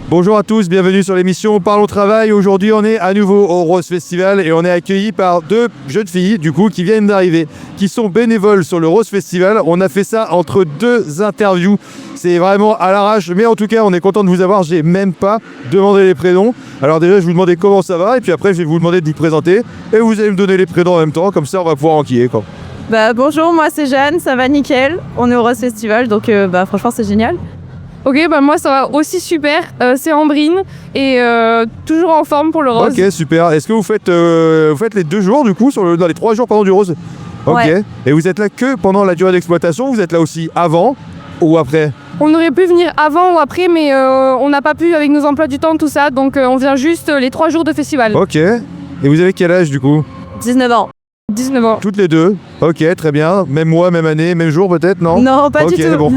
Bonjour à tous, bienvenue sur l'émission Parlons Travail. Aujourd'hui, on est à nouveau au Rose Festival et on est accueillis par deux jeunes filles du coup qui viennent d'arriver, qui sont bénévoles sur le Rose Festival. On a fait ça entre deux interviews. C'est vraiment à l'arrache, mais en tout cas, on est content de vous avoir. J'ai même pas demandé les prénoms. Alors déjà, je vais vous demander comment ça va et puis après, je vais vous demander de vous présenter et vous allez me donner les prénoms en même temps. Comme ça, on va pouvoir enquiller quoi. Bonjour, moi c'est Jeanne, ça va nickel. On est au Rose Festival, donc franchement c'est génial. Ok, moi ça va aussi super, c'est Ambrine et toujours en forme pour le Rose. Ok, super. Est-ce que vous faites les 2 jours du coup, dans les 3 jours du Rose? Ok. Ouais. Et vous êtes là que pendant la durée d'exploitation? Vous êtes là aussi avant ou après? On aurait pu venir avant ou après, mais on n'a pas pu avec nos emplois du temps, tout ça, donc on vient juste les 3 jours de festival. Ok. Et vous avez quel âge du coup? 19 ans. 19 ans. Toutes les deux? Ok, très bien. Même mois, même année, même jour peut-être, non? Non, pas du tout. Bon,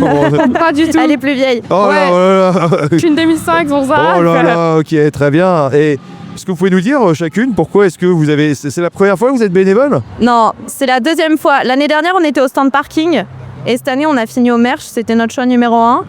Pas du tout. Elle est plus vieille. oh Ouais. là là. Je suis une 2005 pour ça. Oh là là, ok, très bien. Et est-ce que vous pouvez nous dire chacune pourquoi est-ce que vous avez... C'est la première fois que vous êtes bénévole? Non, c'est la deuxième fois. L'année dernière, on était au stand parking. Et cette année, on a fini au Merch. C'était notre choix numéro 1.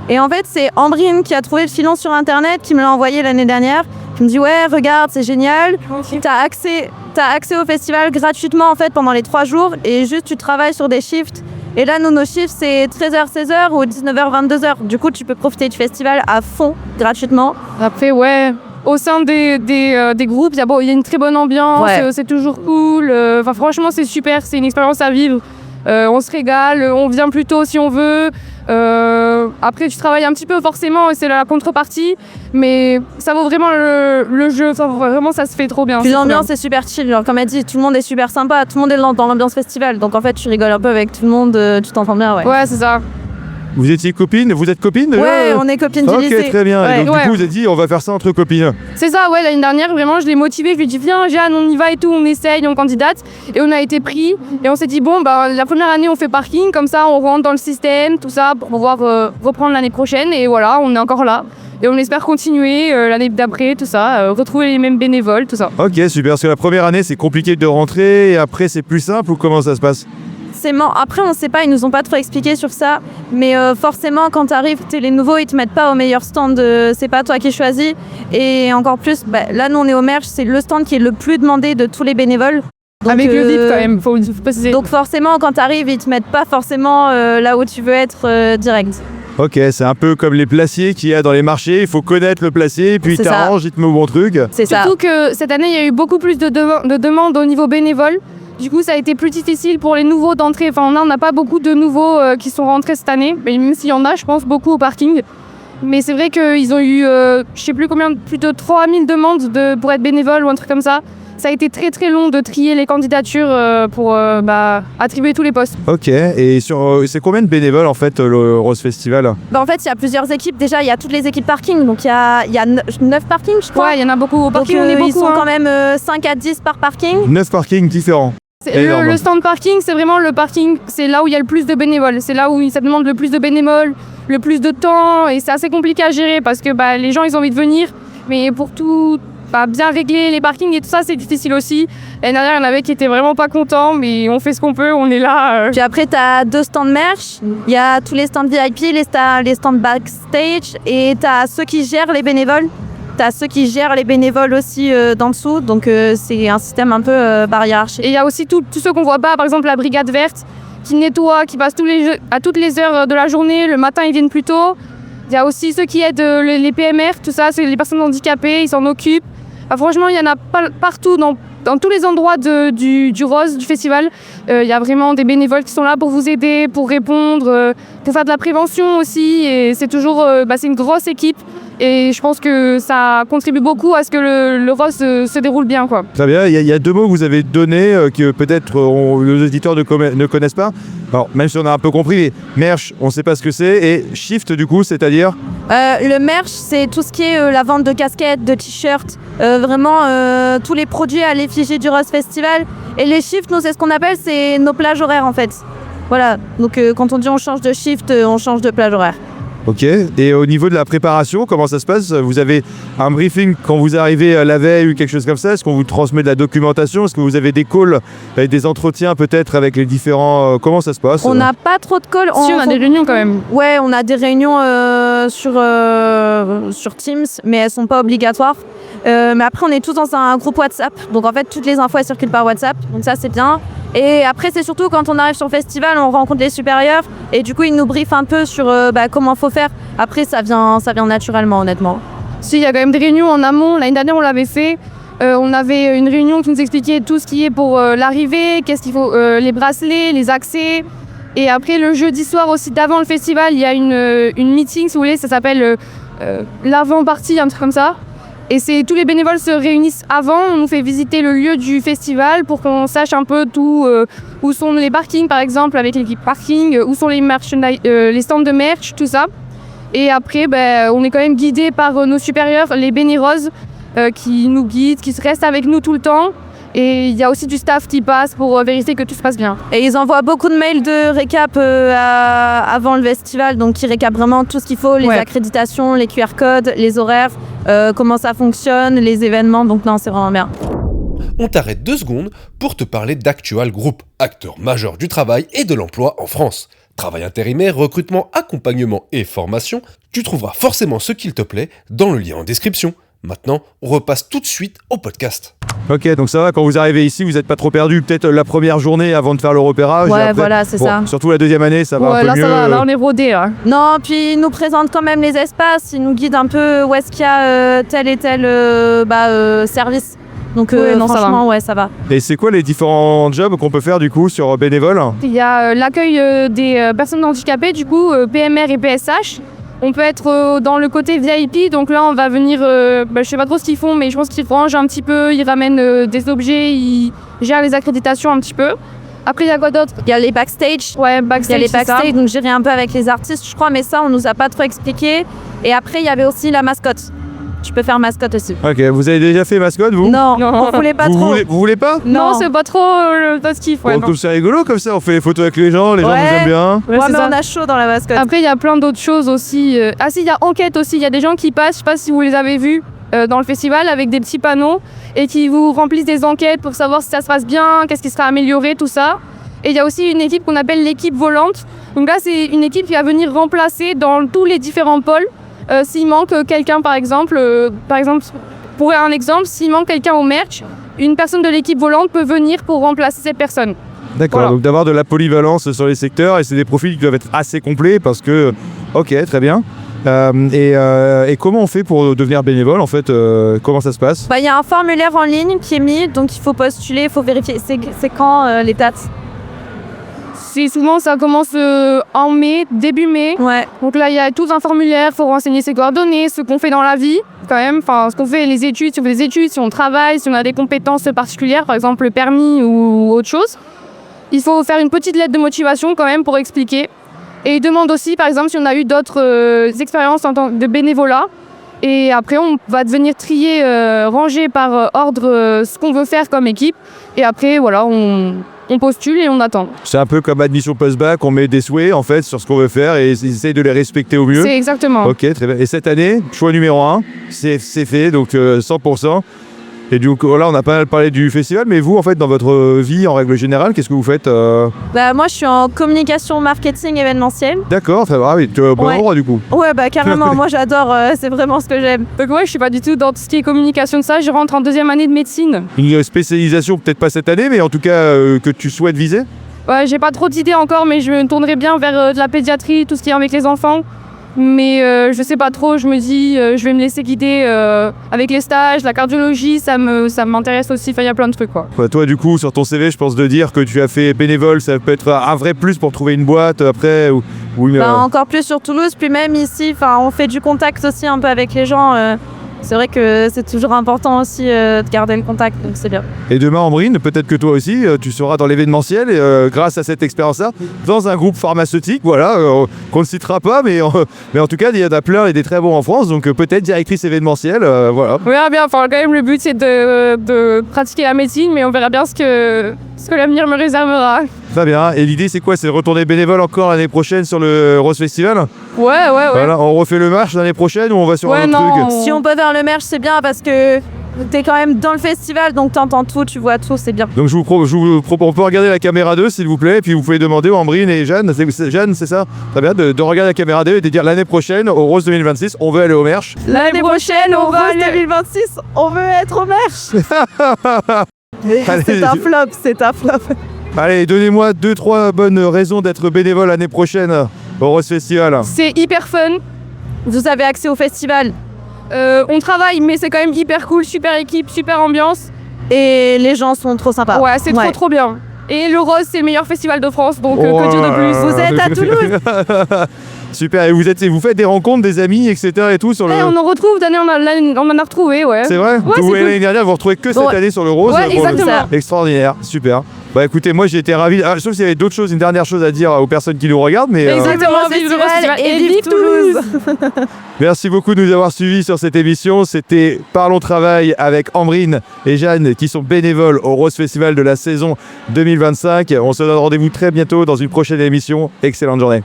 Et en fait, c'est Ambrine qui a trouvé le filon sur Internet, qui me l'a envoyé l'année dernière. Qui me dit, ouais, regarde, c'est génial. T'as accès au festival gratuitement, en fait, pendant les 3 jours. Et juste, tu travailles sur des shifts. Et là, nos shifts, c'est 13h-16h ou 19h-22h. Du coup, tu peux profiter du festival à fond, gratuitement. Après, ouais, au sein des groupes, il y a une très bonne ambiance, Ouais. c'est toujours cool. Franchement, c'est super, c'est une expérience à vivre. On se régale, on vient plus tôt si on veut. Après, tu travailles un petit peu forcément, et c'est la contrepartie, mais ça vaut vraiment le jeu. Vraiment, ça se fait trop bien. Puis l'ambiance est super chill. Genre, comme elle dit, tout le monde est super sympa. Tout le monde est dans l'ambiance festival. Donc en fait, tu rigoles un peu avec tout le monde. Tu t'entends bien, ouais. Ouais, c'est ça. Vous étiez copine? Vous êtes copine déjà? Ouais, on est copines du Ok, lycée. très bien. Ouais. Et donc du coup, vous avez dit, on va faire ça entre copines. C'est ça, ouais, l'année dernière, vraiment, je l'ai motivée, je lui ai dit, viens, Jeanne, on y va et tout, on essaye, on candidate. Et on a été pris, et on s'est dit, bon, la première année, on fait parking, comme ça, on rentre dans le système, tout ça, pour pouvoir reprendre l'année prochaine. Et voilà, on est encore là. Et on espère continuer l'année d'après, tout ça, retrouver les mêmes bénévoles, tout ça. Ok, super. Parce que la première année, c'est compliqué de rentrer, et après, c'est plus simple, ou comment ça se passe? Après, on sait pas, ils nous ont pas trop expliqué sur ça. Mais forcément, quand t'arrives, t'es les nouveaux, ils te mettent pas au meilleur stand. C'est pas toi qui choisis. Et encore plus, là, nous, on est au Merch, c'est le stand qui est le plus demandé de tous les bénévoles. Donc, Avec le VIP, quand même, faut préciser. Donc forcément, quand t'arrives, ils te mettent pas forcément là où tu veux être direct. Ok, c'est un peu comme les placiers qu'il y a dans les marchés. Il faut connaître le placier, puis C'est il ça. t'arrange, il te met au bon truc. C'est ça. Surtout que cette année, il y a eu beaucoup plus de demandes au niveau bénévole. Du coup, ça a été plus difficile pour les nouveaux d'entrer. Enfin, on n'a pas beaucoup de nouveaux qui sont rentrés cette année. Mais même s'il y en a, je pense, beaucoup au parking. Mais c'est vrai qu'ils ont eu, je sais plus combien, plus de 3000 demandes pour être bénévole ou un truc comme ça. Ça a été très très long de trier les candidatures pour attribuer tous les postes. Ok, et c'est combien de bénévoles en fait le Rose Festival? En fait, il y a plusieurs équipes. Déjà, il y a toutes les équipes parking. Donc il y a 9 parkings, je crois. Ouais, il y en a beaucoup. Au Donc parking, on est beaucoup. ils sont hein. quand même 5 à 10 par parking. 9 parkings différents. C'est énorme. le stand parking, c'est vraiment le parking, c'est là où il y a le plus de bénévoles. C'est là où ça demande le plus de bénévoles, le plus de temps, et c'est assez compliqué à gérer parce que les gens ils ont envie de venir, mais pour tout bien régler les parkings et tout ça, c'est difficile aussi. L'année dernière, il y en avait qui étaient vraiment pas contents, mais on fait ce qu'on peut, on est là. Puis après, tu as 2 stands merch. Il y a tous les stands VIP, les stands backstage, et tu as ceux qui gèrent les bénévoles. Tu as ceux qui gèrent les bénévoles aussi d'en dessous. Donc c'est un système un peu par hiérarchie. Et il y a aussi tous ceux qu'on voit pas, par exemple la brigade verte qui nettoie, qui passe à toutes les heures de la journée. Le matin, ils viennent plus tôt. Il y a aussi ceux qui aident les PMR, tout ça, c'est les personnes handicapées, ils s'en occupent. Franchement, il y en a partout, dans tous les endroits du Rose, du festival. Il y a vraiment des bénévoles qui sont là pour vous aider, pour répondre, pour faire de la prévention aussi. Et c'est toujours c'est une grosse équipe. Et je pense que ça contribue beaucoup à ce que le Rose se déroule bien, quoi. Très bien, il y a 2 mots que vous avez donnés que peut-être nos auditeurs ne connaissent pas. Alors, même si on a un peu compris, merch, on ne sait pas ce que c'est. Et shift, du coup, c'est-à-dire? Le merch, c'est tout ce qui est la vente de casquettes, de t-shirts, vraiment tous les produits à l'effigie du Rose Festival. Et les shifts, nous, c'est ce qu'on appelle, c'est nos plages horaires, en fait. Voilà, donc quand on dit on change de shift, on change de plage horaire. Ok. Et au niveau de la préparation, comment ça se passe? Vous avez un briefing quand vous arrivez la veille ou quelque chose comme ça? Est-ce qu'on vous transmet de la documentation? Est-ce que vous avez des calls, avec des entretiens peut-être avec les différents... comment ça se passe? On n'a pas trop de calls. Si, on a des réunions quand même. Ouais, on a des réunions sur Teams, mais elles sont pas obligatoires. Mais après, on est tous dans un groupe WhatsApp. Donc en fait, toutes les infos elles circulent par WhatsApp. Donc ça, c'est bien. Et après, c'est surtout quand on arrive sur le festival, on rencontre les supérieurs. Et du coup, ils nous briefent un peu sur comment faut faire. Après, ça vient naturellement, honnêtement. Si, il y a quand même des réunions en amont. L'année dernière, on l'avait fait. On avait une réunion qui nous expliquait tout ce qui est pour l'arrivée, qu'est-ce qu'il faut, les bracelets, les accès. Et après, le jeudi soir aussi, d'avant le festival, il y a une meeting, si vous voulez, ça s'appelle l'avant-partie, un truc comme ça. Et tous les bénévoles se réunissent avant, on nous fait visiter le lieu du festival pour qu'on sache un peu tout, où sont les parkings par exemple, avec l'équipe parking, où sont les stands de merch, tout ça. Et après, on est quand même guidé par nos supérieurs, les bénéroses, qui nous guident, qui restent avec nous tout le temps. Et il y a aussi du staff qui passe pour vérifier que tout se passe bien. Et ils envoient beaucoup de mails de récap avant le festival, donc qui récapent vraiment tout ce qu'il faut, les accréditations, les QR codes, les horaires, comment ça fonctionne, les événements, donc non, c'est vraiment bien. On t'arrête 2 secondes pour te parler d'Actual Group, acteur majeur du travail et de l'emploi en France. Travail intérimaire, recrutement, accompagnement et formation, tu trouveras forcément ce qu'il te plaît dans le lien en description. Maintenant, on repasse tout de suite au podcast. Ok, donc ça va, quand vous arrivez ici, vous n'êtes pas trop perdu, peut-être la première journée avant de faire le repérage. Ouais, voilà, c'est ça. Surtout la deuxième année, ça va un peu là, mieux. Ça va, là, on est rodé. Hein. Non, puis ils nous présentent quand même les espaces, ils nous guident un peu où est-ce qu'il y a tel et tel service. Donc franchement, ça va. Et c'est quoi les différents jobs qu'on peut faire du coup sur bénévole? Il y a l'accueil des personnes handicapées, du coup, PMR et PSH. On peut être dans le côté VIP, donc là on va venir, je sais pas trop ce qu'ils font, mais je pense qu'ils rangent un petit peu, ils ramènent des objets, ils gèrent les accréditations un petit peu. Après il y a quoi d'autre? Il y a les backstage. Ouais, backstage. Il y a les backstage, donc gérer un peu avec les artistes, je crois, mais ça on nous a pas trop expliqué. Et après il y avait aussi la mascotte. Tu peux faire mascotte aussi. Ok, vous avez déjà fait mascotte vous? Non, on voulait pas trop. Vous voulez pas? Non, c'est pas trop notre kiff. Ouais, comme c'est rigolo comme ça, on fait les photos avec les gens nous aiment bien. Ouais, mais on a chaud dans la mascotte. Après il y a plein d'autres choses aussi. Ah si, il y a enquête aussi, il y a des gens qui passent, je sais pas si vous les avez vus dans le festival avec des petits panneaux et qui vous remplissent des enquêtes pour savoir si ça se passe bien, qu'est-ce qui sera amélioré, tout ça. Et il y a aussi une équipe qu'on appelle l'équipe volante. Donc là c'est une équipe qui va venir remplacer dans tous les différents pôles. S'il manque quelqu'un par exemple, pour un exemple, s'il manque quelqu'un au merch, une personne de l'équipe volante peut venir pour remplacer cette personne. D'accord, voilà. Donc d'avoir de la polyvalence sur les secteurs et c'est des profils qui doivent être assez complets parce que, ok, très bien. Et comment on fait pour devenir bénévole en fait? Comment ça se passe? Il y a un formulaire en ligne qui est mis, donc il faut postuler, il faut vérifier. C'est quand les dates? Souvent ça commence en mai, début mai. Ouais. Donc là il y a tout un formulaire, il faut renseigner ses coordonnées, ce qu'on fait dans la vie quand même, ce qu'on fait, les études, si on fait des études, si on travaille, si on a des compétences particulières, par exemple le permis ou autre chose. Il faut faire une petite lettre de motivation quand même pour expliquer. Et il demande aussi par exemple si on a eu d'autres expériences en tant que bénévolat. Et après on va devenir trier, ranger par ordre ce qu'on veut faire comme équipe. Et après voilà, on postule et on attend. C'est un peu comme admission post-bac, on met des souhaits en fait sur ce qu'on veut faire et ils essayent de les respecter au mieux. C'est exactement. Ok, très bien. Et cette année, choix numéro 1, c'est fait, donc 100%. Et du coup, là, on a pas mal parlé du festival, mais vous, en fait, dans votre vie, en règle générale, qu'est-ce que vous faites? Moi, je suis en communication marketing événementiel. D'accord, très bien. Ah oui, tu es au bon endroit, du coup. Ouais, carrément. Moi, j'adore. C'est vraiment ce que j'aime. Donc, je suis pas du tout dans tout ce qui est communication de ça. Je rentre en 2e année de médecine. Une spécialisation, peut-être pas cette année, mais en tout cas, que tu souhaites viser? Ouais, j'ai pas trop d'idées encore, mais je me tournerai bien vers de la pédiatrie, tout ce qui est avec les enfants. Mais je sais pas trop, je me dis, je vais me laisser guider avec les stages, la cardiologie, ça m'intéresse aussi, il y a plein de trucs quoi. Toi du coup, sur ton CV, je pense de dire que tu as fait bénévole, ça peut être un vrai plus pour trouver une boîte après Encore plus sur Toulouse, puis même ici, on fait du contact aussi un peu avec les gens. C'est vrai que c'est toujours important aussi de garder le contact, donc c'est bien. Et demain, Ambrine, peut-être que toi aussi, tu seras dans l'événementiel grâce à cette expérience-là, dans un groupe pharmaceutique, voilà, qu'on ne citera pas, mais en tout cas, il y en a plein et des très bons en France, donc peut-être directrice événementielle, voilà. On verra bien, quand même, le but c'est de pratiquer la médecine, mais on verra bien ce que l'avenir me réservera. Très bien. Et l'idée, c'est quoi? C'est de retourner bénévole encore l'année prochaine sur le Rose Festival? Ouais. Voilà, on refait le match l'année prochaine ou on va sur un autre truc? Si on peut faire le merch, c'est bien parce que t'es quand même dans le festival, donc t'entends tout, tu vois tout, c'est bien. Donc je vous propose, on peut regarder la caméra 2 s'il vous plaît, et puis vous pouvez demander aux Ambrine et Jeanne, Jeanne c'est ça? Très bien, de regarder la caméra 2 et de dire l'année prochaine, au Rose 2026, on veut aller au merch. L'année prochaine, au Rose 2026, on veut être au merch. C'est un flop, c'est un flop. Allez, donnez-moi 2-3 bonnes raisons d'être bénévole l'année prochaine au Rose Festival. C'est hyper fun. Vous avez accès au festival On travaille, mais c'est quand même hyper cool, super équipe, super ambiance. et les gens sont trop sympas. Ouais, c'est trop bien. Et le Rose, c'est le meilleur festival de France, donc que dire de plus. Vous êtes à Toulouse. Super, et vous faites des rencontres, des amis, etc. et tout sur le... On en retrouve, d'année on en a retrouvé, ouais. C'est vrai? Ouais, Vous, c'est cool. l'année dernière, vous retrouvez que cette année sur le Rose. Ouais, exactement. Extraordinaire, super. Bah écoutez, moi j'ai été ravi. Sauf s'il y avait d'autres choses, une dernière chose à dire aux personnes qui nous regardent, mais... Exactement, vive le festival et vive Toulouse. Merci beaucoup de nous avoir suivis sur cette émission. C'était Parlons Travail avec Ambrine et Jeanne qui sont bénévoles au Rose Festival de la saison 2025. On se donne rendez-vous très bientôt dans une prochaine émission. Excellente journée.